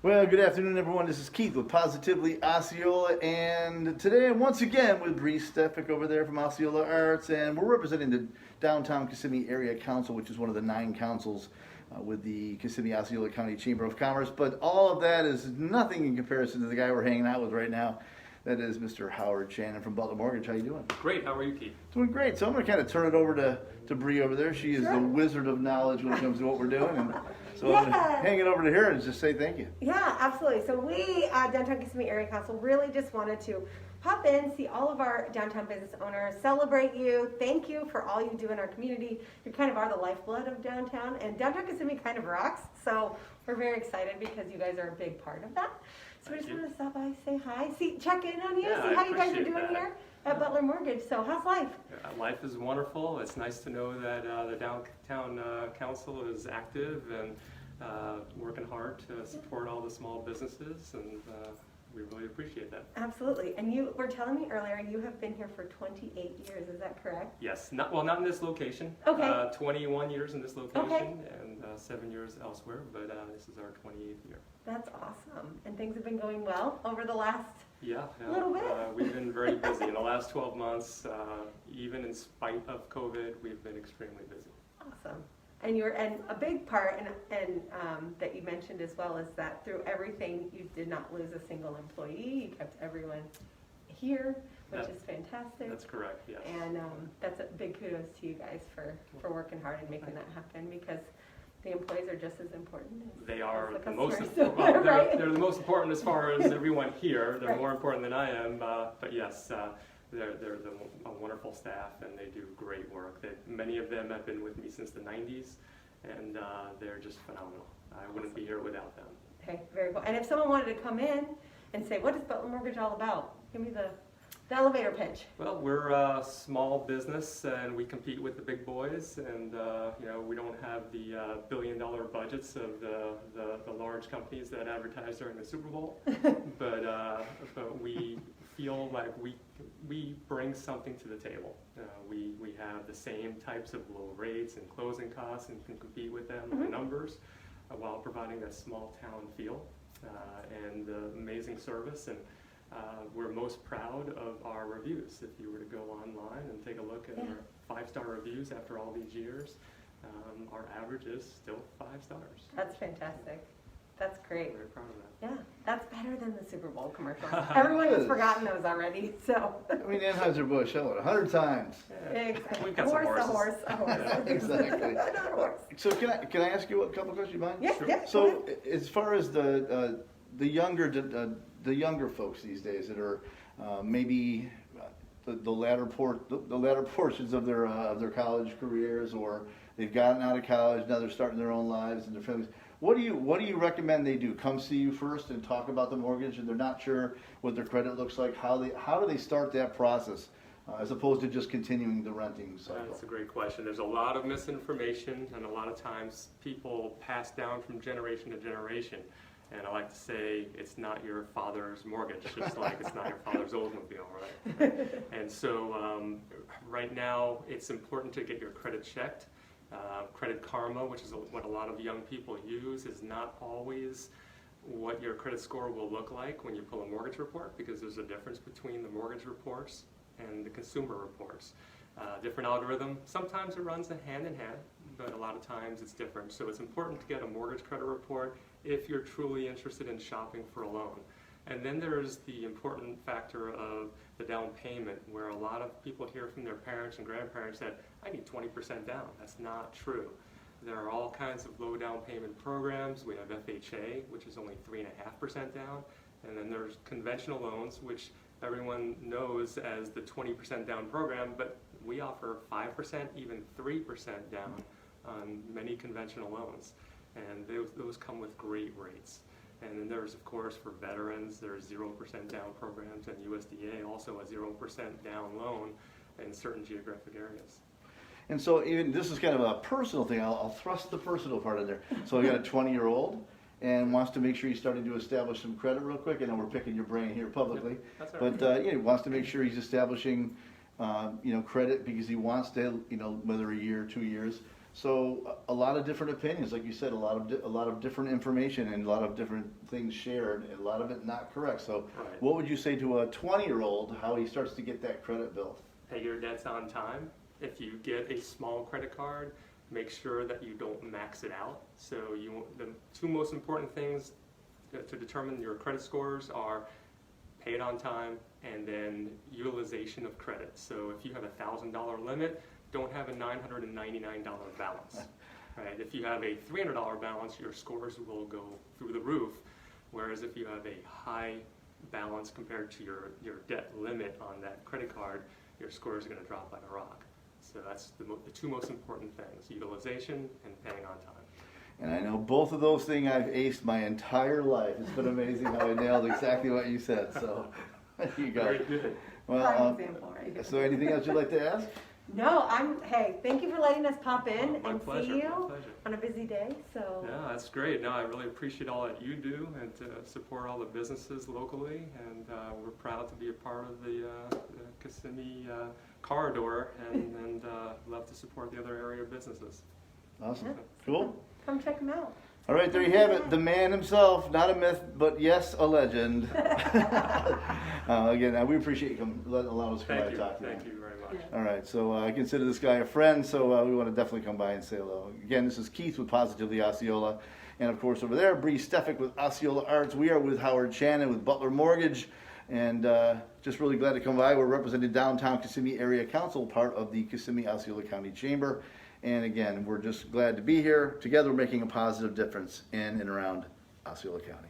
Well, good afternoon, everyone. This is Keith with Positively Osceola, and today I'm once again with Bree Stefik over there from Osceola Arts, and we're representing the Downtown Kissimmee Area Council, which is one of the 9 councils with the Kissimmee Osceola County Chamber of Commerce. But all of that is nothing in comparison to the guy we're hanging out with right now. That is Mr. Howard Chanin from Butler Mortgage. How you doing? Great. How are you, Keith? Doing great. So I'm going to kind of turn it over to Bree over there. She is the wizard of knowledge when it comes to what we're doing. And so I'm going to hang it over to her and just say thank you. Yeah, absolutely. So we, Downtown Kissimmee Area Council, really just wanted to pop in, see all of our downtown business owners, celebrate you, thank you for all you do in our community. You kind of are the lifeblood of downtown, and Downtown Kissimmee kind of rocks. So we're very excited because you guys are a big part of that. So we just want to stop by, say hi, check in on you, see how you guys are doing here at Butler Mortgage. So how's life? Life is wonderful. It's nice to know that the Downtown Council is active and working hard to support all the small businesses, and we really appreciate that. Absolutely. And you were telling me earlier you have been here for 28 years, is that correct? Yes. Not in this location. Okay. 21 years in this location, okay, and 7 years elsewhere, but this is our 28th year. That's awesome. And things have been going well over the last little bit? We've been very busy. In the last 12 months, even in spite of COVID, we've been extremely busy. Awesome. And a big part and that you mentioned as well is that through everything you did not lose a single employee. You kept everyone here, which is fantastic. That's correct, yes. And that's a big kudos to you guys for working hard and making that happen, because the employees are just as important as they are the most customers. well, right? they're the most important as far as everyone here. They're right. more important than I am, but yes, they're a wonderful staff, and they do great work. Many of them have been with me since the 90s, and they're just phenomenal. I wouldn't be here without them. Okay, very cool. And if someone wanted to come in and say, what is Butler Mortgage all about? Give me the elevator pitch. Well, we're a small business, and we compete with the big boys, and we don't have the billion-dollar budgets of the large companies that advertise during the Super Bowl, but we feel like we bring something to the table. We have the same types of low rates and closing costs, and can compete with them in numbers, while providing that small town feel and amazing service. And we're most proud of our reviews. If you were to go online and take a look at our 5-star reviews after all these years, our average is still 5 stars. That's fantastic. That's great. Very proud of that. Yeah, that's better than the Super Bowl commercial. Everyone has forgotten those already. So. I mean, Anheuser-Busch, 100 times. Yeah. Exactly. We've got some horses. A horse. Yeah, exactly. Another horse. So can I ask you a couple questions, you mind? Yeah, Sure. yeah. So as far as the younger folks these days that are maybe the latter portions of their college careers, or they've gotten out of college, now they're starting their own lives and their families. What do you recommend they do? Come see you first and talk about the mortgage, and they're not sure what their credit looks like. How do they start that process, as opposed to just continuing the renting cycle? That's a great question. There's a lot of misinformation, and a lot of times people pass down from generation to generation. And I like to say it's not your father's mortgage, just like it's not your father's Oldsmobile, right? And so right now it's important to get your credit checked. Credit Karma, which is what a lot of young people use, is not always what your credit score will look like when you pull a mortgage report, because there's a difference between the mortgage reports and the consumer reports. Different algorithm. Sometimes it runs hand in hand, but a lot of times it's different. So it's important to get a mortgage credit report if you're truly interested in shopping for a loan. And then there's the important factor of the down payment, where a lot of people hear from their parents and grandparents that I need 20% down. That's not true. There are all kinds of low down payment programs. We have FHA, which is only 3.5% down. And then there's conventional loans, which everyone knows as the 20% down program, but we offer 5%, even 3% down on many conventional loans. And those come with great rates. And then there's, of course, for veterans, there's 0% down programs, and USDA also a 0% down loan in certain geographic areas. And so even this is kind of a personal thing. I'll thrust the personal part in there. So I got a 20-year-old and wants to make sure he's starting to establish some credit real quick. I know we're picking your brain here publicly, That's right. but he wants to make sure he's establishing credit, because he wants to, whether a year or 2 years. So a lot of different opinions, like you said, a lot of different information and a lot of different things shared, and a lot of it not correct. So Right. what would you say to a 20-year-old, how he starts to get that credit built? Pay your debts on time. If you get a small credit card, make sure that you don't max it out. So the two most important things to determine your credit scores are pay it on time and then utilization of credit. So if you have a $1,000 limit, don't have a $999 balance. Right? If you have a $300 balance, your scores will go through the roof. Whereas if you have a high balance compared to your debt limit on that credit card, your score is going to drop like a rock. So that's the two most important things, utilization and paying on time. And I know both of those things I've aced my entire life. It's been amazing how I nailed exactly what you said. So there you go. Very good. Well, Prime example, right? so anything else you'd like to ask? No, hey, thank you for letting us pop in Oh, my and pleasure, see my you pleasure. on a busy day. So Yeah, that's great. No, I really appreciate all that you do and to support all the businesses locally. And we're proud to be a part of the Kissimmee corridor and love to support the other area businesses. Awesome. Yeah. Cool. come check them out. All right, there you have it. The man himself, not a myth, but yes, a legend. Again, we appreciate you allowing us to come by Thank and you. talk to you. Thank you very much. Yeah. All right, so I consider this guy a friend, so we want to definitely come by and say hello. Again, this is Keith with Positively Osceola. And of course, over there, Bree Stefik with Osceola Arts. We are with Howard Chanin with Butler Mortgage. And just really glad to come by. We're representing Downtown Kissimmee Area Council, part of the Kissimmee Osceola County Chamber. And again, we're just glad to be here. Together, we're making a positive difference in and around Osceola County.